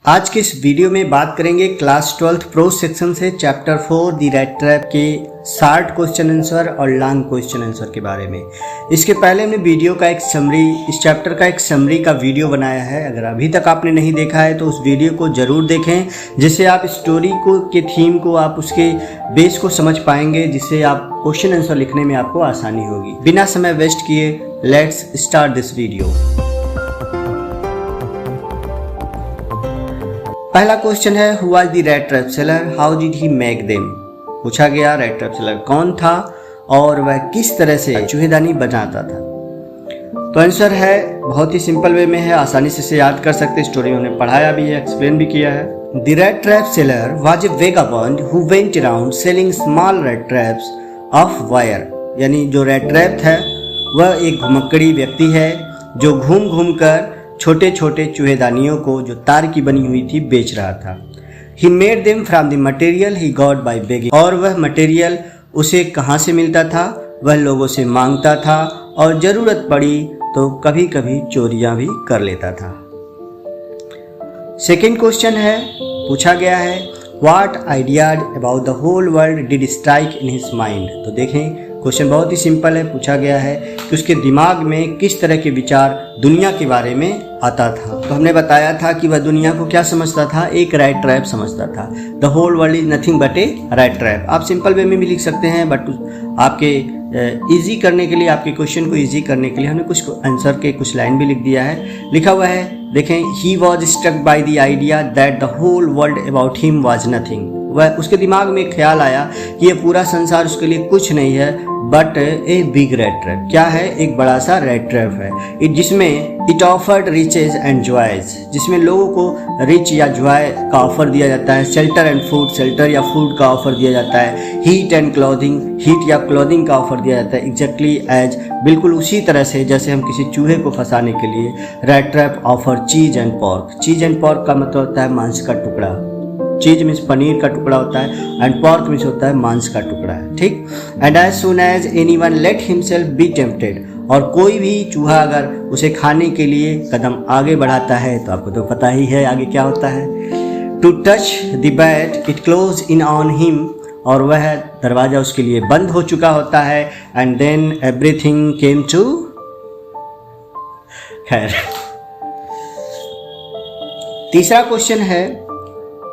आज के इस वीडियो में बात करेंगे क्लास 12th प्रो सेक्शन से चैप्टर 4 द रैट ट्रैप के शार्ट क्वेश्चन आंसर और लॉन्ग क्वेश्चन आंसर के बारे में। इसके पहले हमने वीडियो का एक समरी, इस चैप्टर का एक समरी का वीडियो बनाया है। अगर अभी तक आपने नहीं देखा है तो उस वीडियो को जरूर देखें, जिससे आप स्टोरी को के थीम को, आप उसके बेस को समझ पाएंगे, जिससे आप क्वेश्चन आंसर लिखने में आपको आसानी होगी। बिना समय वेस्ट किए लेट्स स्टार्ट दिस वीडियो। पहला क्वेश्चन है, who was the rat trap seller, how did he make them. पूछा गया रैट ट्रैप सेलर कौन था और वह किस तरह से चूहेदानी बनाता था। तो आंसर है बहुत ही सिंपल वे में है, आसानी से इसे याद कर सकते। स्टोरी में हमने पढ़ाया भी है, एक्सप्लेन भी किया है। The rat trap seller was a vagabond who went around selling small rat traps of wire. यानी जो रैट ट्रैप है वह एक घुमक्कड़ी व्यक्ति है जो घूम घूम कर छोटे छोटे चूहेदानियों को जो तार की बनी हुई थी बेच रहा था। He made them from the material he got by begging। और वह मटेरियल उसे कहाँ से मिलता था, वह लोगों से मांगता था और ज़रूरत पड़ी तो कभी कभी चोरियां भी कर लेता था। सेकेंड क्वेश्चन है, पूछा गया है What ideas about the whole world did strike in his mind। तो देखें क्वेश्चन बहुत ही सिंपल है। पूछा गया है कि उसके दिमाग में किस तरह के विचार दुनिया के बारे में आता था। तो हमने बताया था कि वह दुनिया को क्या समझता था, एक रैट ट्रैप समझता था। The whole world is nothing but a rat trap. आप सिंपल वे में भी लिख सकते हैं, बट आपके इजी करने के लिए, आपके क्वेश्चन को इजी करने के लिए हमने कुछ आंसर के कुछ लाइन भी लिख दिया है। लिखा हुआ है, देखें, he was struck by the idea that the whole world about him was nothing. वह उसके दिमाग में ख्याल आया कि यह पूरा संसार उसके लिए कुछ नहीं है but a big rat trap. क्या है? एक बड़ा सा रैट ट्रैप है, जिसमें it offered riches and joys, जिसमें लोगों को रिच या जॉय का ऑफर दिया जाता है, शेल्टर एंड फूड, शेल्टर या फूड का ऑफर दिया जाता है, हीट एंड क्लॉथिंग, हीट या क्लॉथिंग का ऑफर दिया जाता है। एग्जैक्टली एज, बिल्कुल उसी तरह से जैसे हम किसी चूहे को फंसाने के लिए रैट ट्रैप ऑफर चीज एंड पॉर्क। चीज एंड पॉर्क का मतलब होता है मांस का टुकड़ा। चीज मीन्स पनीर का टुकड़ा होता है एंड पॉर्क मीन्स होता है मांस का टुकड़ा है, ठीक। And as soon as anyone let himself be tempted, और कोई भी चूहा अगर उसे खाने के लिए कदम आगे बढ़ाता है तो आपको तो पता ही है आगे क्या होता है। To touch the bait it close in on him, और वह दरवाजा उसके लिए बंद हो चुका होता है। And then everything came to, खैर। तीसरा क्वेश्चन है,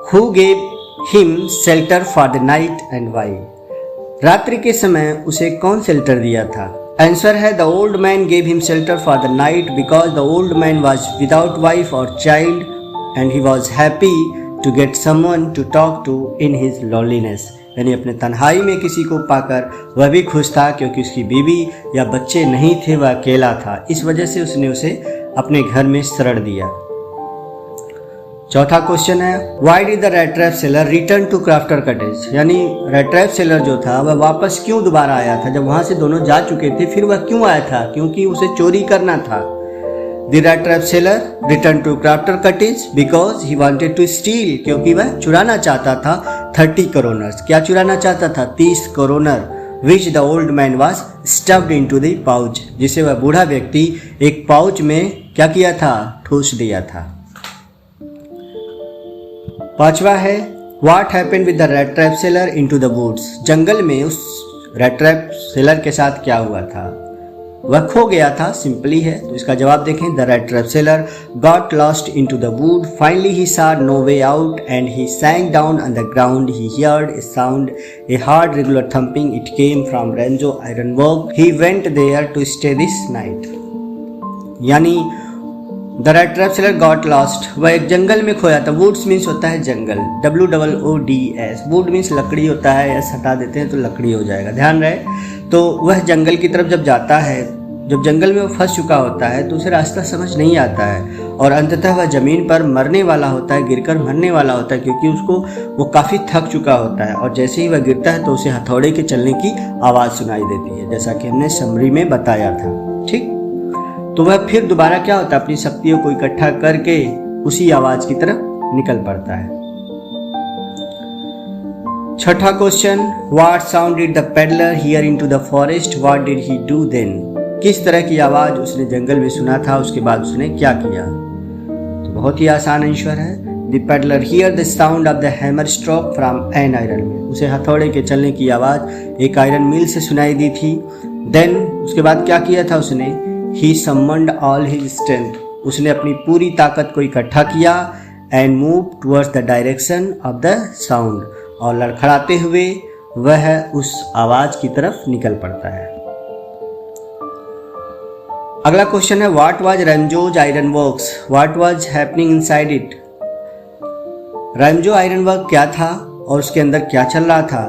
Who gave him shelter for the night and why? रात्रि के समय उसे कौन शेल्टर दिया था? आंसर है, the old man gave him shelter for the night because the old man was without wife or child and he was happy to get someone to talk to in his loneliness। यानी अपने तन्हाई में किसी को पाकर वह भी खुश था क्योंकि उसकी बीवी या बच्चे नहीं थे, वह अकेला था। इस वजह से उसने उसे अपने घर में शरण दिया। चौथा क्वेश्चन है, why did the rat trap seller return to crofter cottage. यानी रैट ट्रैप सेलर जो था वह वापस क्यों दोबारा आया था, जब वहां से दोनों जा चुके थे फिर वह क्यों आया था? क्योंकि उसे चोरी करना था। The rat trap seller return to crofter cottage because he wanted to steal, क्योंकि वह चुराना चाहता था 30 करोनर्स। क्या चुराना चाहता था? 30 kronor, which the old man was stuffed into the pouch, जिसे वह बूढ़ा व्यक्ति एक पाउच में क्या किया था? ठूस दिया था। पांचवा है, what happened with the rat trap seller into the woods. जंगल में उस रैट ट्रैप सेलर के साथ क्या हुआ था? वह खो गया था, सिंपली है। तो इसका जवाब देखें, the rat trap seller got lost into the wood, finally he saw no way out and he sank down on the ground, he heard a sound, a hard regular thumping, it came from Ramsjo iron work, he went there to stay this night. यानी the rat trap seller got lost, वह एक जंगल में खोया था। Woods means होता है जंगल, WOODS। Would means लकड़ी होता है, एस हटा देते हैं तो लकड़ी हो जाएगा, ध्यान रहे। तो वह जंगल की तरफ जब जाता है, जब जंगल में वो फंस चुका होता है तो उसे रास्ता समझ नहीं आता है और अंततः वह जमीन पर मरने वाला होता है, गिरकर मरने वाला होता है, क्योंकि उसको वो काफ़ी थक चुका होता है। और जैसे ही वह गिरता है तो उसे हथौड़े के चलने की आवाज़ सुनाई देती है, जैसा कि हमने समरी में बताया था, ठीक। तो वह फिर दोबारा क्या होता है, अपनी शक्तियों को इकट्ठा करके उसी आवाज की तरफ निकल पड़ता है। छठा question, what sound did the peddler hear into the forest, what did he do then. किस तरह की आवाज उसने जंगल में सुना था, उसके बाद उसने क्या किया? तो बहुत ही आसान आंसर है, the peddler hear the sound of the hammer stroke from an iron mill. उसे हथौड़े के चलने की आवाज़ एक आयरन मिल से सुनाई दी थी। देन उसके बाद क्या किया था उसने, ही समन्ड ऑल हिज स्ट्रेंथ, उसने अपनी पूरी ताकत को इकट्ठा किया and move towards the direction of the sound, और लड़खड़ाते हुए वह उस आवाज़ की तरफ निकल पड़ता है। अगला क्वेश्चन है what was Ramsjo iron works, what was happening inside it. Ramsjo iron work क्या था और उसके अंदर क्या चल रहा था।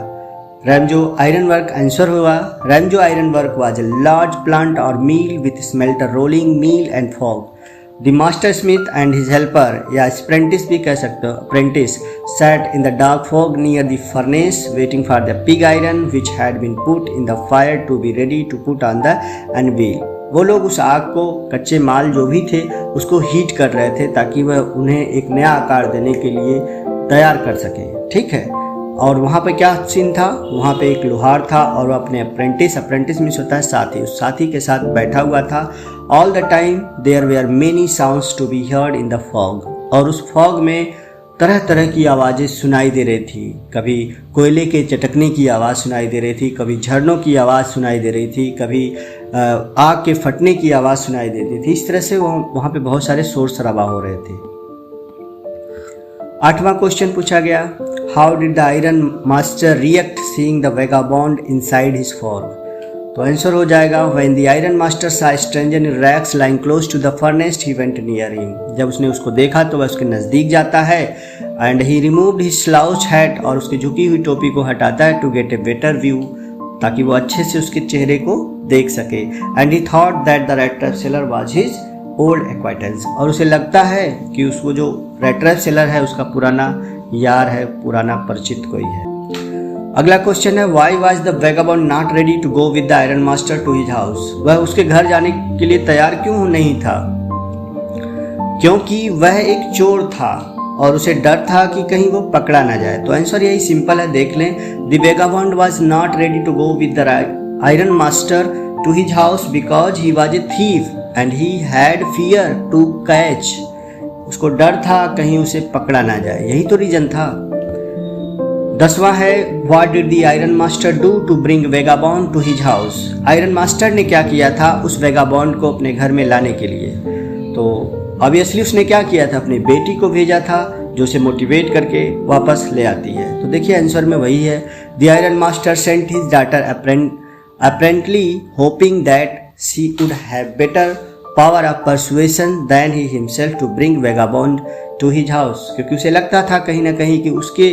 रैमजो आयरन वर्क आंसर हुआ, Ramsjo iron work was a large plant और mill with smelter rolling mill and फॉग। The master smith and his helper, या अप्रेंटिस भी कह सकते हो, apprentice sat in the dark fog near the furnace waiting for the pig iron which had been put in the fire to be ready to put on the anvil। वो लोग उस आग को, कच्चे माल जो भी थे उसको हीट कर रहे थे ताकि वह उन्हें एक नया आकार देने के लिए तैयार कर सके, ठीक है। और वहाँ पे क्या सीन था, वहाँ पे एक लोहार था और वह अपने अप्रेंटिस मीन्स होता है साथी, उस साथी के साथ बैठा हुआ था। All the time there were many sounds to be heard in the fog, और उस फॉग में तरह तरह की आवाज़ें सुनाई दे रही थी। कभी कोयले के चटकने की आवाज़ सुनाई दे रही थी, कभी झरनों की आवाज़ सुनाई दे रही थी, कभी आग के फटने की आवाज़ सुनाई देती थी। इस तरह से वहाँ पे बहुत सारे शोर शराबा हो रहे थे। 8वां क्वेश्चन पूछा गया, how did the iron master react seeing the vagabond inside his form. तो आंसर हो जाएगा, when the iron master saw stranger in rags lying close to the furnace he went near him. जब उसने उसको देखा तो वह उसके नज़दीक जाता है and he removed his slouch hat, और उसकी झुकी हुई टोपी को हटाता है to get a better view, ताकि वो अच्छे से उसके चेहरे को देख सके। And he thought that the rat trap seller was his old acquaintance, और उसे लगता है कि उसको जो रेड ट्रैप सेलर है उसका पुराना यार है, पुराना परिचित कोई है। अगला क्वेश्चन है, why was the vagabond not ready to go with the iron master to his house. वह उसके घर जाने के लिए तैयार क्यों नहीं था। क्योंकि वह एक चोर था और उसे डर था कि कहीं वो पकड़ा ना जाए। तो आंसर यही सिंपल है, देख लें। The vagabond was not ready to go with the iron master to his house because he was a thief and he had fear to catch. उसको डर था कहीं उसे पकड़ा ना जाए, यही तो रीजन था। 10वां है, what did the iron master do to bring vagabond to his house. Iron master ने क्या किया था उस वेगाबॉन्ड को अपने घर में लाने के लिए। तो ऑब्वियसली उसने क्या किया था, अपनी बेटी को भेजा था जो उसे मोटिवेट करके वापस ले आती है। तो देखिए आंसर में वही है, the iron master sent his daughter apparently hoping that she would have better power of persuasion than he himself to bring vagabond to his house। क्योंकि उसे लगता था कहीं ना कहीं कि उसके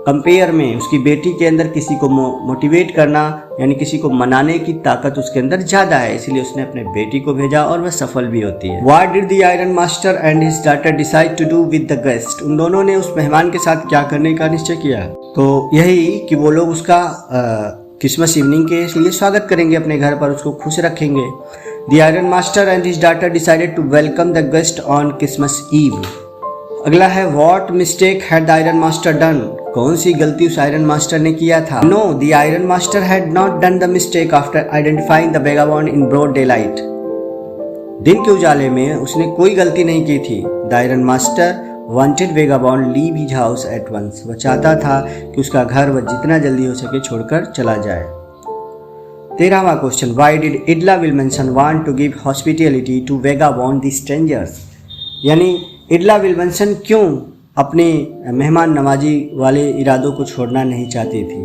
कंपेयर में उसकी बेटी के अंदर किसी को मोटिवेट करना यानी किसी को मनाने की ताकत उसके अंदर ज़्यादा है, इसलिए उसने अपने बेटी को भेजा और वह सफल भी होती है। What did the iron master and his daughter decide to do with the guest? उन दोनों ने उस मेहमान के साथ क्या करने का निश्चय किया। तो यही कि वो लोग उसका क्रिसमस इवनिंग के लिए स्वागत करेंगे अपने घर पर, उसको खुश रखेंगे। The iron master and his daughter decided to welcome the guest on Christmas Eve। अगला है, What mistake had the iron master done? कौन सी गलती उस आयरन मास्टर ने किया था। No, the iron master had not done the mistake after identifying the vagabond in broad daylight। दिन के उजाले में उसने कोई गलती नहीं की थी। The iron master wanted vagabond leave his house at once। वह चाहता था कि उसका घर वह जितना जल्दी हो सके छोड़कर चला जाए। 13वां question, Why did Idla Wilmanson want to give hospitality to vagabond the strangers? यानी इडला विल्मसन क्यों अपने मेहमान नवाजी वाले इरादों को छोड़ना नहीं चाहती थी।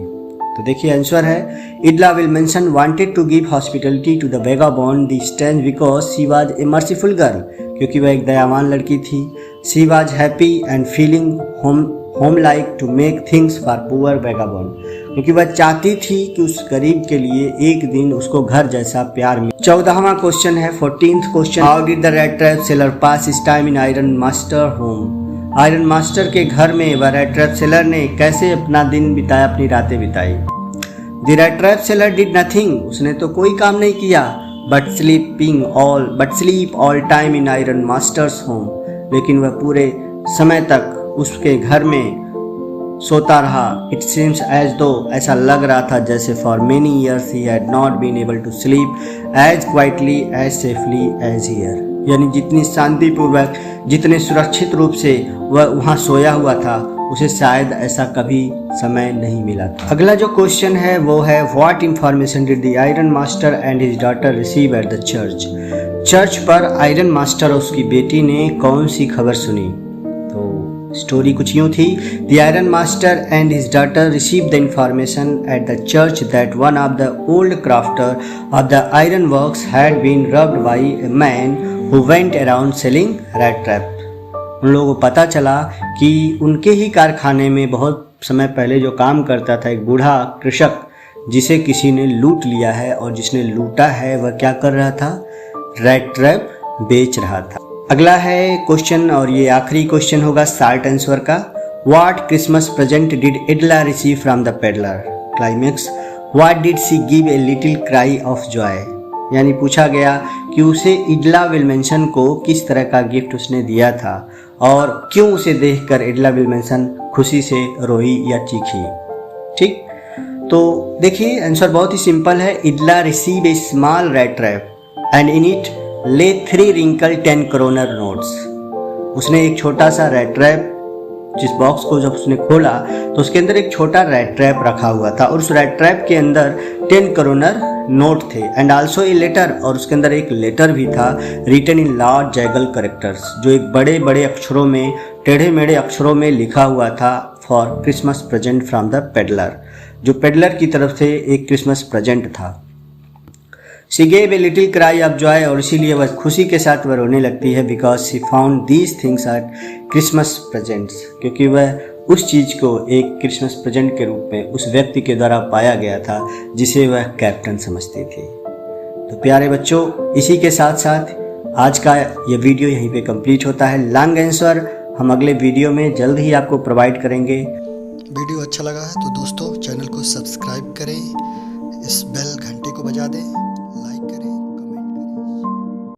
तो देखिए आंसर है, Edla Willmansson wanted to give hospitality to the vagabond the strange because she was a merciful girl. क्योंकि वह एक दयावान लड़की थी। She was happy and feeling home like to make things for poor vagabond. क्योंकि वह चाहती थी कि उस गरीब के लिए एक दिन उसको घर जैसा प्यार मिले। 14वां क्वेश्चन है, 14th question, how did the rat trap seller pass his time in iron master home. Iron master के घर में वह रेड ट्रैप सेलर ने कैसे अपना दिन बिताया, अपनी रातें बिताई। The rat trap seller did nothing, उसने तो कोई काम नहीं किया, but sleep all time in iron masters home. लेकिन वह पूरे समय तक उसके घर में सोता रहा। इट सीम्स एज दो, ऐसा लग रहा था जैसे for many years he had not been able to sleep as quietly as safely as here. यानी जितनी शांतिपूर्वक, जितने सुरक्षित रूप से वह वहाँ सोया हुआ था, उसे शायद ऐसा कभी समय नहीं मिला था। अगला जो क्वेश्चन है वो है what information did the iron master and his daughter receive at the church. Church पर आयरन मास्टर और उसकी बेटी ने कौन सी खबर सुनी? तो स्टोरी कुछ यूँ थी। The iron master and his daughter receive the information at the church that one of the old crofter of the iron works had been robbed by a man who went around selling rat trap. उन लोगों को पता चला कि उनके ही कारखाने में बहुत समय पहले जो काम करता था एक बूढ़ा कृषक, जिसे किसी ने लूट लिया है, और जिसने लूटा है वह क्या कर रहा था? रैट ट्रैप बेच रहा था। अगला है क्वेश्चन, और ये आखिरी क्वेश्चन होगा शॉर्ट आंसर का। What Christmas present did Edla receive from the peddler? Climax, what did she give a little cry of joy? यानी पूछा गया कि उसे इडला विल्मेंसन को किस तरह का गिफ्ट उसने दिया था और क्यों उसे देखकर इडला विल्मेंसन खुशी से रोई या चीखी। ठीक, तो देखिए आंसर बहुत ही सिंपल है। Edla receive a small rat trap and in it lay 3 wrinkle 10 करोनर notes. उसने एक छोटा सा रैट ट्रैप, जिस बॉक्स को जब उसने खोला तो उसके अंदर एक छोटा रैट ट्रैप रखा हुआ था, और उस रैट ट्रैप के अंदर 10 करोनर नोट थे एंड आल्सो ए लेटर, और उसके अंदर एक लेटर भी था written in large jagged characters, जो एक बड़े बड़े अक्षरों में, टेढ़े मेढ़े अक्षरों में लिखा हुआ था for Christmas present from the peddler, जो पेडलर की तरफ से एक क्रिसमस प्रेजेंट था। She gave a little cry of Joy, और इसीलिए वह खुशी के साथ वह रोने लगती है, because she found these things at Christmas presents, क्योंकि वह उस चीज़ को एक क्रिसमस प्रेजेंट के रूप में उस व्यक्ति के द्वारा पाया गया था जिसे वह कैप्टन समझती थी। तो प्यारे बच्चों, इसी के साथ साथ आज का ये वीडियो यहीं पे कंप्लीट होता है। लॉन्ग आंसर हम अगले वीडियो में जल्द ही आपको प्रोवाइड करेंगे। वीडियो अच्छा लगा है तो दोस्तों चैनल को सब्सक्राइब करें, इस बेल घंटे को बजा दें